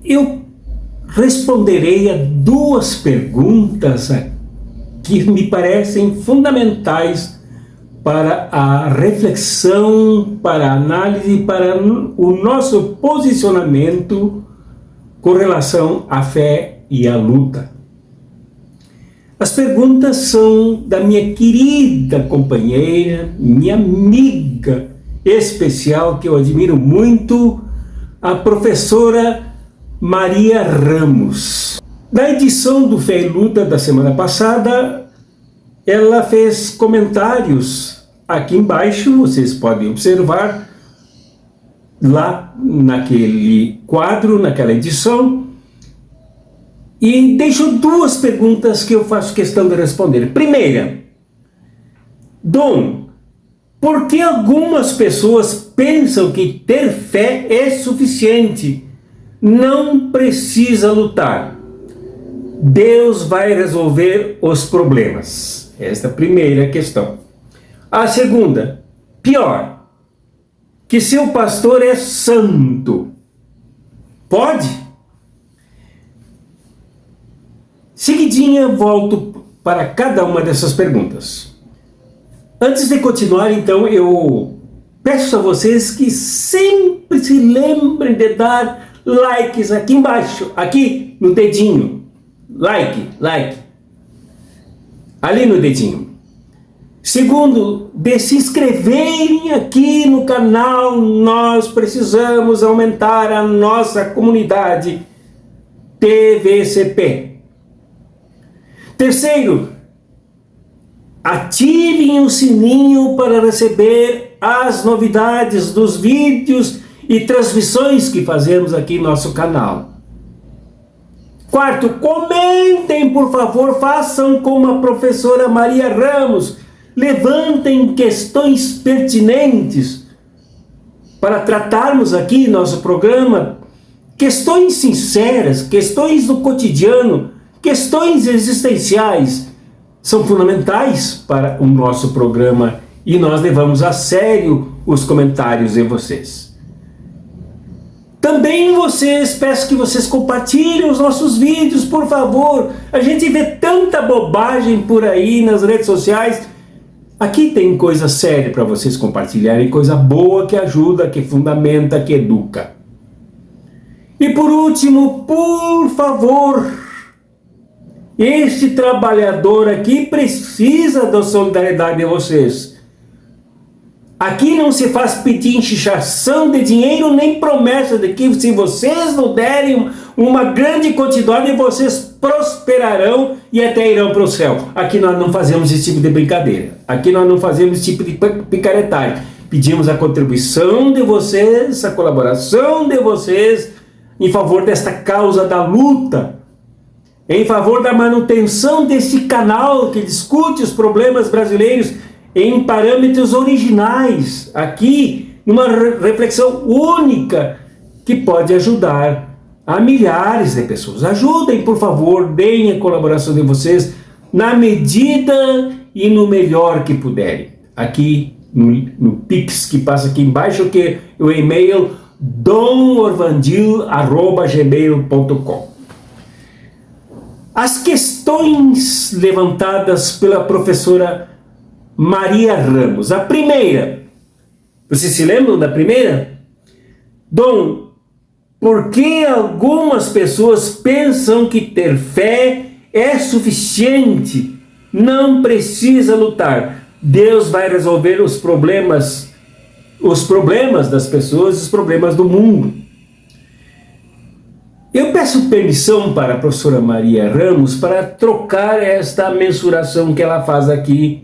eu responderei a duas perguntas que me parecem fundamentais para a reflexão, para a análise, para o nosso posicionamento com relação à fé e à luta. As perguntas são da minha querida companheira, minha amiga especial, que eu admiro muito, a professora Maria Ramos. Na edição do Fé e Luta da semana passada, ela fez comentários aqui embaixo, vocês podem observar, lá naquele quadro, naquela edição, e deixou duas perguntas que eu faço questão de responder. Primeira, Dom, por que algumas pessoas pensam que ter fé é suficiente? Não precisa lutar. Deus vai resolver os problemas. Esta é a primeira questão. A segunda, pior, que seu pastor é santo. Pode? Seguidinha, volto para cada uma dessas perguntas. Antes de continuar, então, eu peço a vocês que sempre se lembrem de dar likes aqui embaixo, aqui no dedinho. Like. Ali no dedinho. Segundo, de se inscreverem aqui no canal. Nós precisamos aumentar a nossa comunidade TVCP. Terceiro, ativem o sininho para receber as novidades dos vídeos e transmissões que fazemos aqui no nosso canal. Quarto, comentem, por favor, façam como a professora Maria Ramos, levantem questões pertinentes para tratarmos aqui no nosso programa, questões sinceras, questões do cotidiano, questões existenciais, são fundamentais para o nosso programa e nós levamos a sério os comentários de vocês. Também peço que vocês compartilhem os nossos vídeos, por favor. A gente vê tanta bobagem por aí nas redes sociais. Aqui tem coisa séria para vocês compartilharem, coisa boa que ajuda, que fundamenta, que educa. E por último, por favor, este trabalhador aqui precisa da solidariedade de vocês. Aqui não se faz pedinchação de dinheiro nem promessa de que se vocês não derem uma grande quantidade, vocês prosperarão e até irão para o céu. Aqui nós não fazemos esse tipo de brincadeira. Aqui nós não fazemos esse tipo de picaretagem. Pedimos a contribuição de vocês, a colaboração de vocês em favor desta causa da luta, em favor da manutenção desse canal que discute os problemas brasileiros em parâmetros originais, aqui numa reflexão única que pode ajudar a milhares de pessoas. Ajudem, por favor, deem a colaboração de vocês na medida e no melhor que puderem. Aqui no Pix que passa aqui embaixo, que é o e-mail domorvandil@gmail.com. As questões levantadas pela professora Maria Ramos. A primeira, vocês se lembram da primeira? Dom, por que algumas pessoas pensam que ter fé é suficiente? Não precisa lutar. Deus vai resolver os problemas das pessoas, os problemas do mundo. Eu peço permissão para a professora Maria Ramos para trocar esta mensuração que ela faz aqui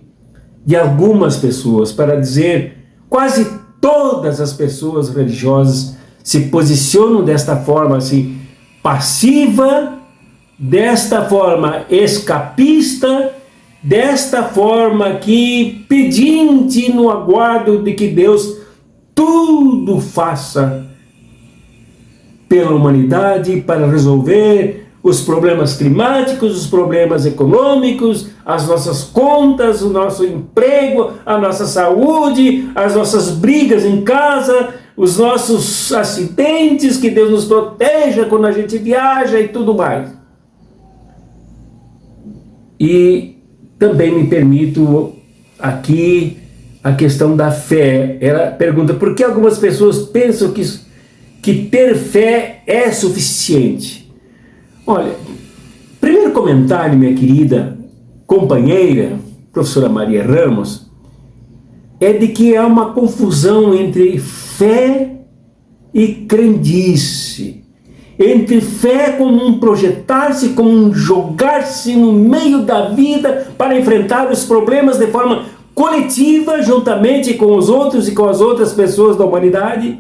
de algumas pessoas, para dizer quase todas as pessoas religiosas se posicionam desta forma assim, passiva, desta forma escapista, desta forma que pedinte no aguardo de que Deus tudo faça pela humanidade para resolver os problemas climáticos, os problemas econômicos, as nossas contas, o nosso emprego, a nossa saúde, as nossas brigas em casa, os nossos acidentes, que Deus nos proteja quando a gente viaja e tudo mais. E também me permito aqui a questão da fé. Ela pergunta por que algumas pessoas pensam que ter fé é suficiente. Olha, primeiro comentário, minha querida companheira, professora Maria Ramos, é de que há uma confusão entre fé e crendice. Entre fé como um projetar-se, como um jogar-se no meio da vida para enfrentar os problemas de forma coletiva, juntamente com os outros e com as outras pessoas da humanidade,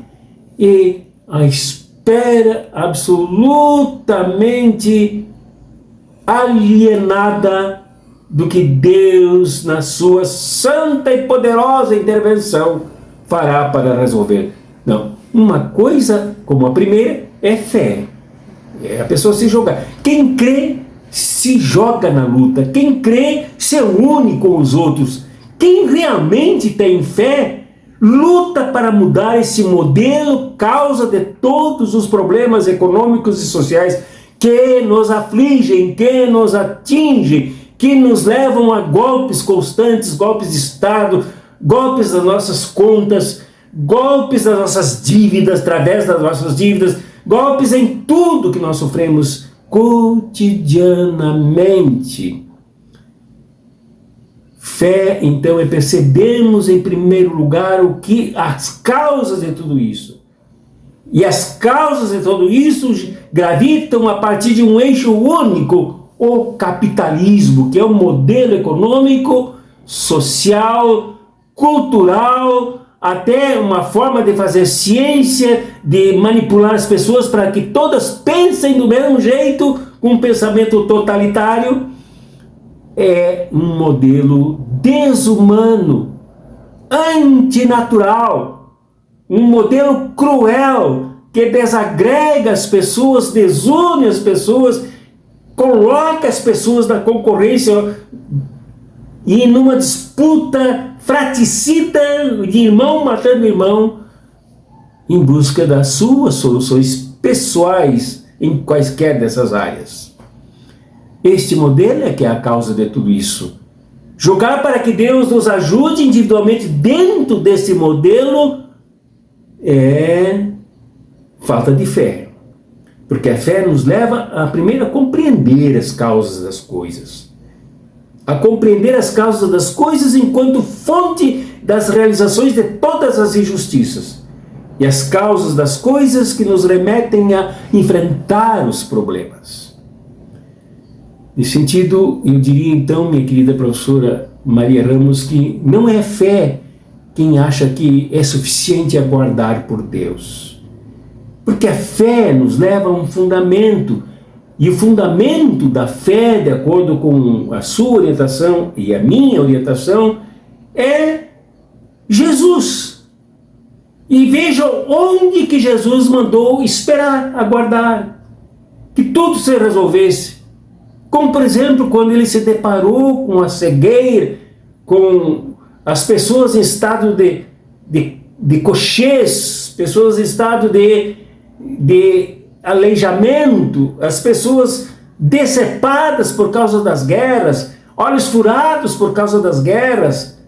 e a espera absolutamente alienada do que Deus, na sua santa e poderosa intervenção, fará para resolver. Não, uma coisa como a primeira é fé. É a pessoa se jogar. Quem crê se joga na luta. Quem crê se une com os outros. Quem realmente tem fé luta para mudar esse modelo, causa de todos os problemas econômicos e sociais que nos afligem, que nos atingem, que nos levam a golpes constantes, golpes de Estado, golpes das nossas contas, golpes das nossas dívidas, através das nossas dívidas, golpes em tudo que nós sofremos cotidianamente. Fé, então, é percebermos em primeiro lugar as causas de tudo isso. E as causas de tudo isso gravitam a partir de um eixo único, o capitalismo, que é um modelo econômico, social, cultural, até uma forma de fazer ciência, de manipular as pessoas para que todas pensem do mesmo jeito, com um pensamento totalitário. É um modelo desumano, antinatural, um modelo cruel, que desagrega as pessoas, desune as pessoas, coloca as pessoas na concorrência e numa disputa fratricida de irmão matando irmão, em busca das suas soluções pessoais em quaisquer dessas áreas. Este modelo é que é a causa de tudo isso. Jogar para que Deus nos ajude individualmente dentro desse modelo é falta de fé. Porque a fé nos leva a primeiro a compreender as causas das coisas. A compreender as causas das coisas enquanto fonte das realizações de todas as injustiças. E as causas das coisas que nos remetem a enfrentar os problemas. Nesse sentido, eu diria então, minha querida professora Maria Ramos, que não é fé quem acha que é suficiente aguardar por Deus. Porque a fé nos leva a um fundamento, e o fundamento da fé, de acordo com a sua orientação e a minha orientação, é Jesus. E vejam onde que Jesus mandou esperar, aguardar, que tudo se resolvesse. Como, por exemplo, quando ele se deparou com a cegueira, com as pessoas em estado de coxez, pessoas em estado de aleijamento, as pessoas decepadas por causa das guerras, olhos furados por causa das guerras,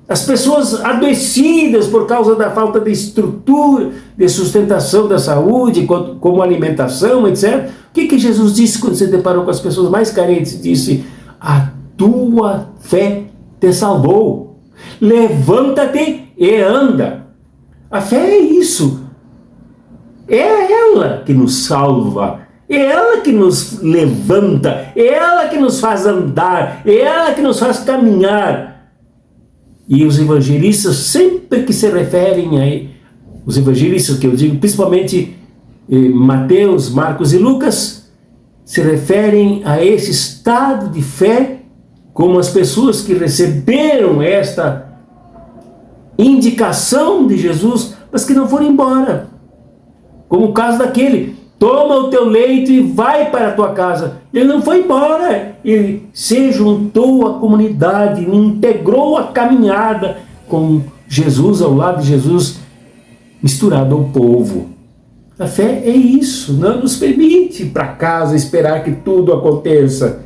as pessoas adoecidas por causa da falta de estrutura, de sustentação da saúde, como alimentação, etc. O que Jesus disse quando se deparou com as pessoas mais carentes? Disse: a tua fé te salvou. Levanta-te e anda. A fé é isso. É ela que nos salva. É ela que nos levanta. É ela que nos faz andar. É ela que nos faz caminhar. E os evangelistas, sempre que se referem a os evangelistas, que eu digo principalmente Mateus, Marcos e Lucas, se referem a esse estado de fé como as pessoas que receberam esta indicação de Jesus, mas que não foram embora. Como o caso daquele: toma o teu leito e vai para a tua casa. Ele não foi embora, ele se juntou à comunidade, integrou a caminhada com Jesus, ao lado de Jesus, misturado ao povo. A fé é isso, não nos permite ir para casa esperar que tudo aconteça.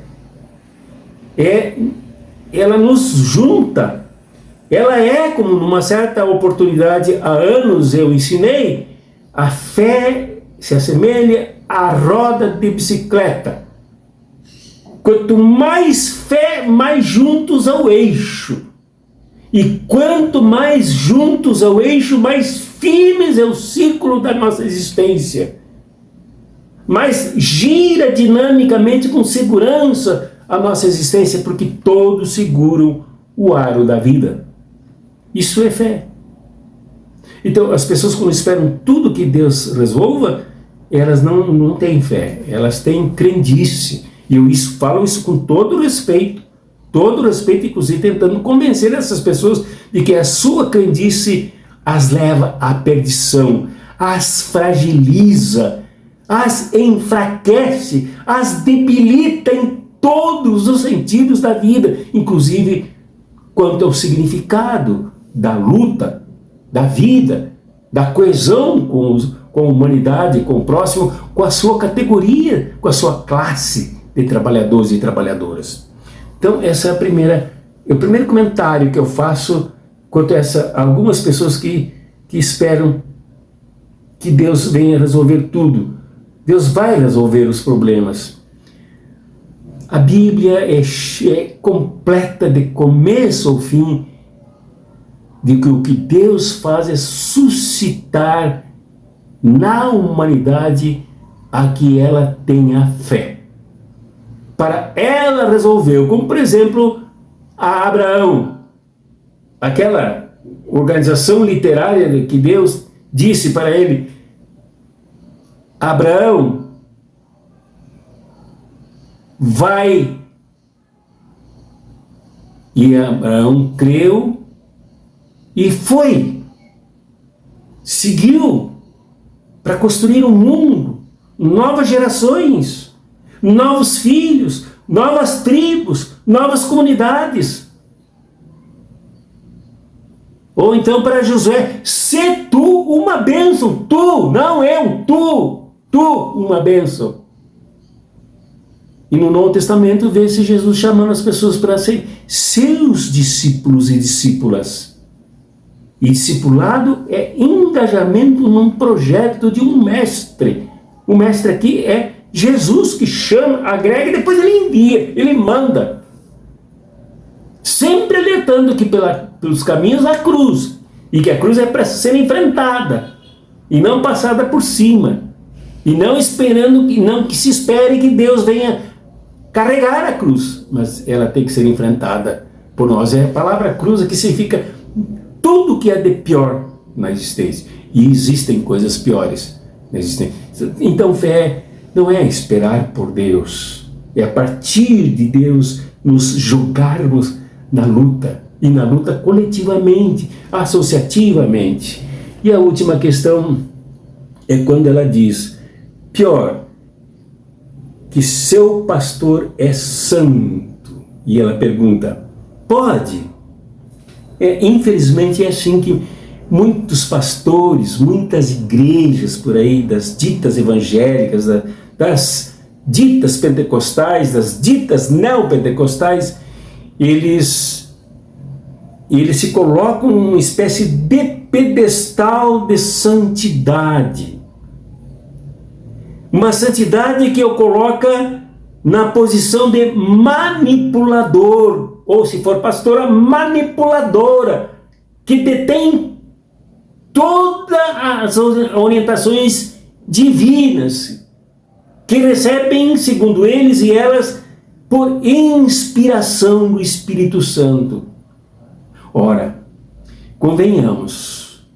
Ela nos junta. Ela é, como numa certa oportunidade há anos eu ensinei, a fé se assemelha à roda de bicicleta. Quanto mais fé, mais juntos ao eixo. E quanto mais juntos ao eixo, mais firmes é o ciclo da nossa existência. Mais gira dinamicamente com segurança a nossa existência, porque todos seguram o aro da vida. Isso é fé. Então, as pessoas, quando esperam tudo que Deus resolva, elas não têm fé, elas têm crendice. E eu falo isso com todo respeito, inclusive tentando convencer essas pessoas de que a sua crendice as leva à perdição, as fragiliza, as enfraquece, as debilita em todos os sentidos da vida, inclusive quanto ao significado da luta, da vida, da coesão com a humanidade, com o próximo, com a sua categoria, com a sua classe de trabalhadores e trabalhadoras. Então, essa é o primeiro comentário que eu faço quanto a algumas pessoas que esperam que Deus venha resolver tudo. Deus vai resolver os problemas. A Bíblia é completa de começo ao fim de que o que Deus faz é suscitar na humanidade a que ela tenha fé. Para ela resolveu, como por exemplo a Abraão, aquela organização literária que Deus disse para ele: Abraão, vai. E Abraão creu e foi, seguiu para construir um mundo, novas gerações, novos filhos, novas tribos, novas comunidades. Ou então para Josué: sê tu uma bênção, tu, não eu, tu uma bênção. E no Novo Testamento vê-se Jesus chamando as pessoas para serem seus discípulos e discípulas. E discipulado é engajamento num projeto de um mestre. O mestre aqui é Jesus, que chama, agrega e depois ele envia, ele manda. Sempre alertando que pelos caminhos da cruz, e que a cruz é para ser enfrentada e não passada por cima, e não esperando que se espere que Deus venha carregar a cruz, mas ela tem que ser enfrentada por nós. É a palavra cruz que significa tudo que é de pior na existência, e existem coisas piores na existência. Então fé não é esperar por Deus, é a partir de Deus nos jogarmos na luta, e na luta coletivamente, associativamente. E a última questão é quando ela diz: pior, que seu pastor é santo. E ela pergunta: pode? Infelizmente é assim que muitos pastores, muitas igrejas por aí, das ditas evangélicas, das ditas pentecostais, das ditas neopentecostais, eles se colocam numa espécie de pedestal de santidade. Uma santidade que o coloca na posição de manipulador, ou se for pastora, manipuladora, que detém todas as orientações divinas, que recebem, segundo eles e elas, por inspiração do Espírito Santo. Ora, convenhamos,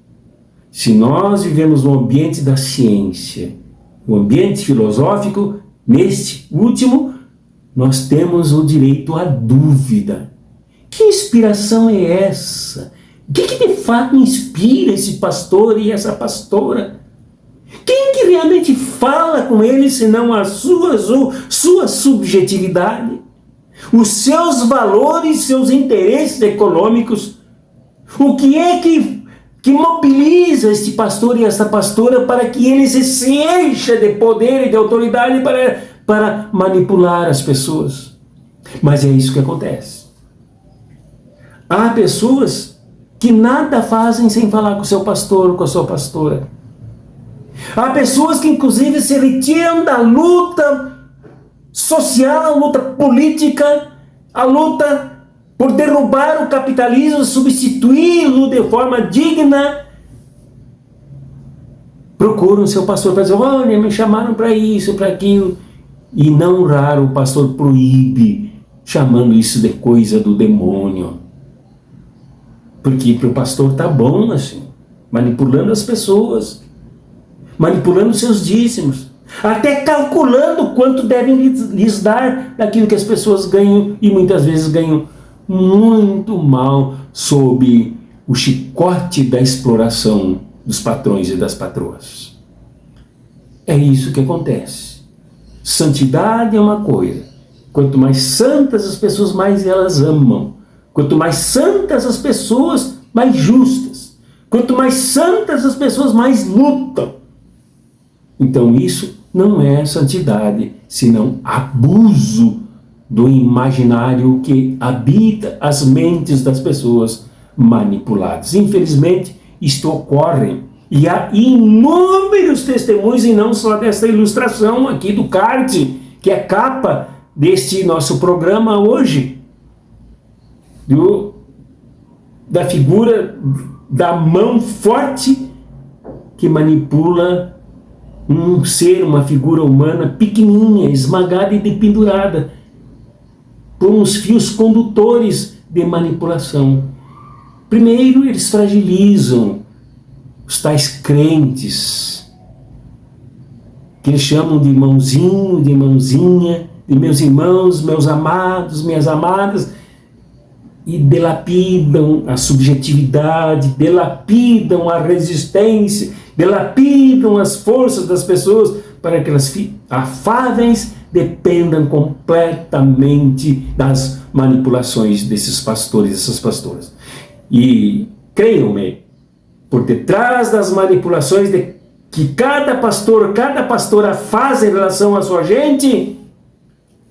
se nós vivemos no ambiente da ciência, no ambiente filosófico, neste último, nós temos o direito à dúvida. Que inspiração é essa? O que de fato inspira esse pastor e essa pastora? Quem que realmente fala com eles, senão a sua subjetividade? Os seus valores, seus interesses econômicos? O que é que que mobiliza este pastor e esta pastora para que ele se encha de poder e de autoridade para manipular as pessoas. Mas é isso que acontece. Há pessoas que nada fazem sem falar com o seu pastor, com a sua pastora. Há pessoas que inclusive se retiram da luta social, a luta política, a luta por derrubar o capitalismo, substituí-lo de forma digna. Procuram o seu pastor para dizer, olha, me chamaram para isso, para aquilo. E não raro o pastor proíbe, chamando isso de coisa do demônio. Porque para o pastor tá bom assim, manipulando as pessoas, manipulando seus dízimos, até calculando quanto devem lhes dar daquilo que as pessoas ganham, e muitas vezes ganham muito mal sob o chicote da exploração dos patrões e das patroas. É isso que acontece. Santidade é uma coisa. Quanto mais santas as pessoas, mais elas amam. Quanto mais santas as pessoas, mais justas. Quanto mais santas as pessoas, mais lutam. Então isso não é santidade, senão abuso do imaginário que habita as mentes das pessoas manipuladas. Infelizmente, isto ocorre. E há inúmeros testemunhos, e não só desta ilustração aqui do card, que é capa deste nosso programa hoje, da figura da mão forte que manipula um ser, uma figura humana pequenininha, esmagada e dependurada por uns fios condutores de manipulação. Primeiro, eles fragilizam os tais crentes, que eles chamam de irmãozinho, de irmãzinha, de meus irmãos, meus amados, minhas amadas, e dilapidam a subjetividade, dilapidam a resistência, dilapidam as forças das pessoas para que elas afáveis dependam completamente das manipulações desses pastores e dessas pastoras. E creiam-me, por detrás das manipulações que cada pastor, cada pastora faz em relação à sua gente,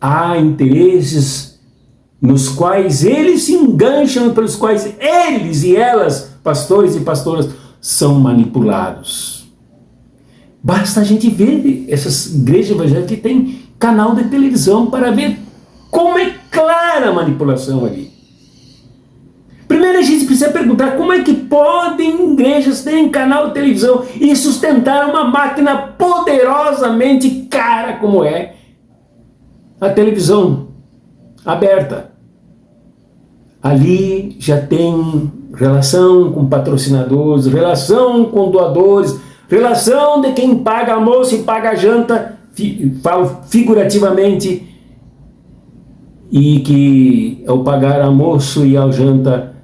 há interesses nos quais eles se engancham, pelos quais eles e elas, pastores e pastoras, são manipulados. Basta a gente ver essas igrejas evangélicas que têm canal de televisão para ver como é clara a manipulação ali. Primeiro a gente precisa perguntar como é que podem igrejas terem canal de televisão e sustentar uma máquina poderosamente cara como é a televisão aberta. Ali já tem relação com patrocinadores, relação com doadores, relação de quem paga almoço e paga janta, falo figurativamente, e que ao pagar almoço e ao janta,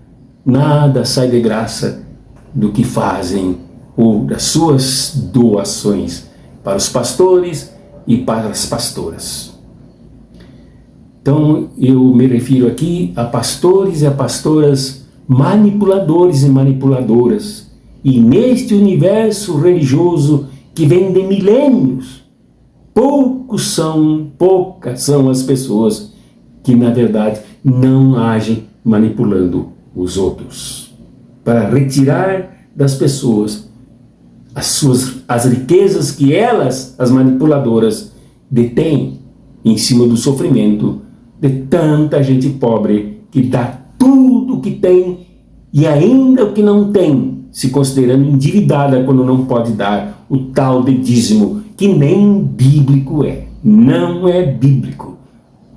nada sai de graça do que fazem ou das suas doações para os pastores e para as pastoras. Então eu me refiro aqui a pastores e a pastoras manipuladores e manipuladoras. E neste universo religioso que vem de milênios, poucas são as pessoas que na verdade não agem manipulando os outros, para retirar das pessoas as riquezas que elas, as manipuladoras, detêm em cima do sofrimento de tanta gente pobre que dá tudo o que tem e ainda o que não tem, se considerando endividada quando não pode dar o tal de dízimo, que nem bíblico é. Não é bíblico.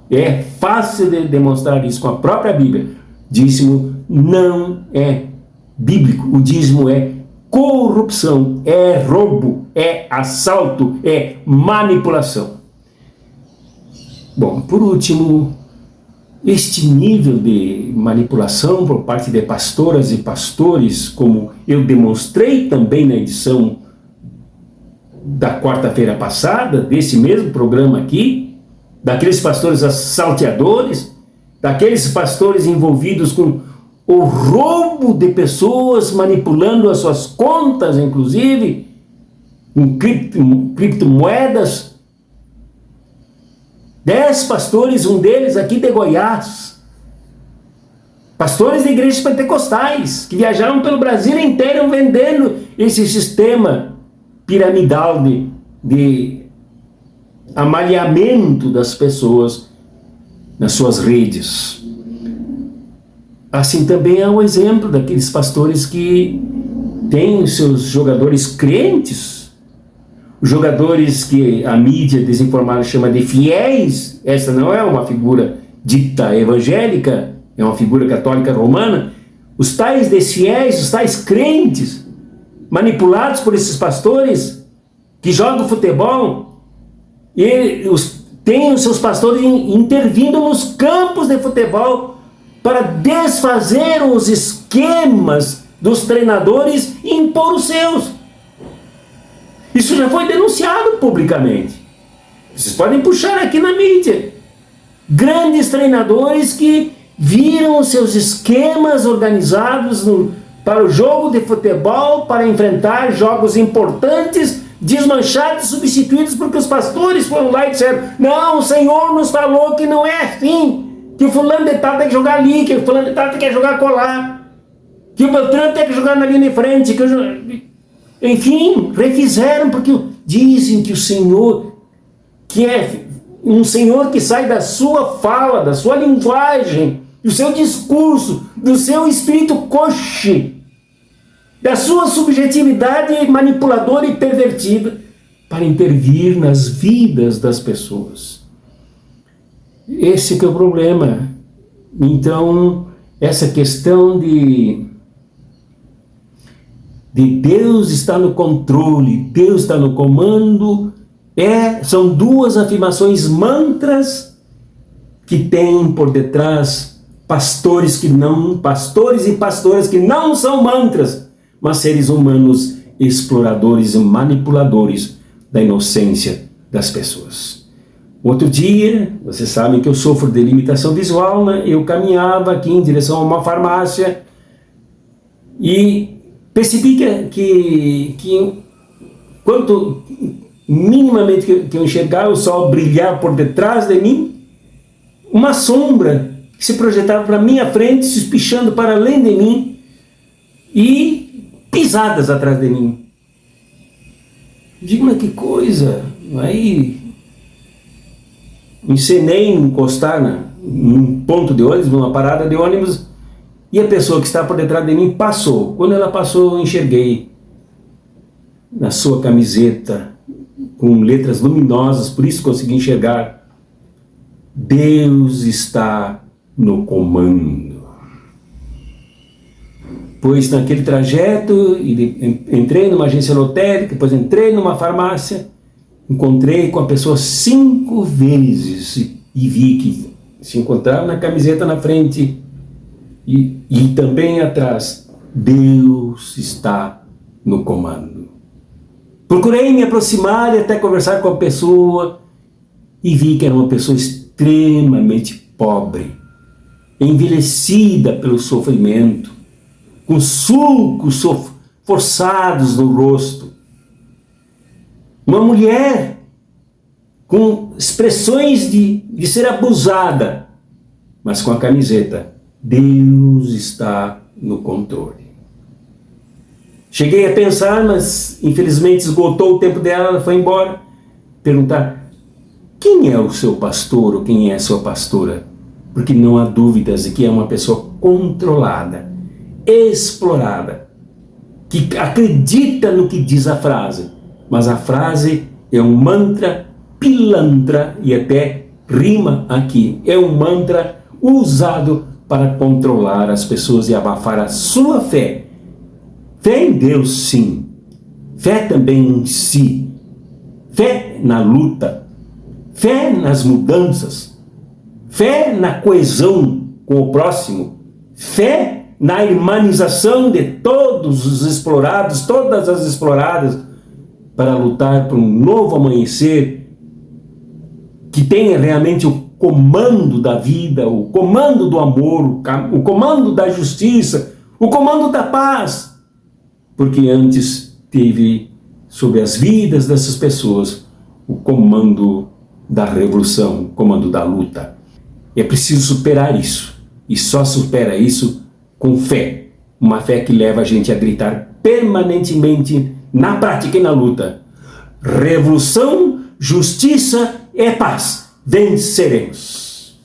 É fácil de demonstrar isso com a própria Bíblia. Dízimo não é bíblico. O dízimo é corrupção, é roubo, é assalto, é manipulação. Bom, por último, este nível de manipulação por parte de pastoras e pastores, como eu demonstrei também na edição da quarta-feira passada, desse mesmo programa aqui, daqueles pastores assalteadores, daqueles pastores envolvidos com o roubo de pessoas manipulando as suas contas, inclusive, em criptomoedas. 10 pastores, um deles aqui de Goiás, pastores de igrejas pentecostais, que viajaram pelo Brasil inteiro vendendo esse sistema piramidal de amalhamento das pessoas nas suas redes. Assim também é um exemplo daqueles pastores que têm os seus jogadores crentes, os jogadores que a mídia desinformada chama de fiéis. Essa não é uma figura dita evangélica, é uma figura católica romana. Os tais desfiéis, os tais crentes, manipulados por esses pastores que jogam futebol, e tem os seus pastores intervindo nos campos de futebol para desfazer os esquemas dos treinadores e impor os seus. Isso já foi denunciado publicamente. Vocês podem puxar aqui na mídia. Grandes treinadores que viram os seus esquemas organizados para o jogo de futebol, para enfrentar jogos importantes, desmanchados, substituídos, porque os pastores foram lá e disseram: não, o Senhor nos falou que não é assim, que o fulano de tal tem que jogar ali, que o fulano de tal tem que jogar colar, que o Beltrano tem que jogar na linha de frente, enfim, refizeram, porque dizem que o Senhor, que é um Senhor que sai da sua fala, da sua linguagem, do seu discurso, do seu espírito coche, da sua subjetividade manipuladora e pervertida, para intervir nas vidas das pessoas. Esse que é o problema. Então, essa questão de Deus está no controle, Deus está no comando, são duas afirmações mantras que têm por detrás pastores e pastoras que não são mantras, mas seres humanos exploradores e manipuladores da inocência das pessoas. Outro dia, vocês sabem que eu sofro de limitação visual, né? Eu caminhava aqui em direção a uma farmácia e percebi que quanto minimamente que eu enxergava o sol brilhar por detrás de mim, uma sombra que se projetava para minha frente, se espichando para além de mim, e pisadas atrás de mim. Digo, mas que coisa! Aí encenei encostar num ponto de ônibus, numa parada de ônibus, e a pessoa que estava por detrás de mim passou. Quando ela passou, eu enxerguei na sua camiseta, com letras luminosas, por isso consegui enxergar: Deus está no comando. Pois naquele trajeto, entrei numa agência lotérica, depois entrei numa farmácia, encontrei com a pessoa 5 vezes e vi que se encontrava na camiseta na frente e também atrás: Deus está no comando. Procurei me aproximar e até conversar com a pessoa e vi que era uma pessoa extremamente pobre, envelhecida pelo sofrimento, com sulcos forçados no rosto. Uma mulher com expressões de ser abusada, mas com a camiseta: Deus está no controle. Cheguei a pensar, mas infelizmente esgotou o tempo dela, ela foi embora. Perguntar: quem é o seu pastor ou quem é a sua pastora? Porque não há dúvidas de que é uma pessoa controlada, explorada, que acredita no que diz a frase, mas a frase é um mantra pilantra, e até rima aqui, é um mantra usado para controlar as pessoas e abafar a sua fé. Fé em Deus, sim. Fé também em si. Fé na luta. Fé nas mudanças. Fé na coesão com o próximo. Fé na humanização de todos os explorados, todas as exploradas, para lutar por um novo amanhecer que tenha realmente o comando da vida, o comando do amor, o comando da justiça, o comando da paz. Porque antes teve sobre as vidas dessas pessoas o comando da revolução, o comando da luta. É preciso superar isso. E só supera isso com fé. Uma fé que leva a gente a gritar permanentemente na prática e na luta: revolução, justiça e paz. Venceremos.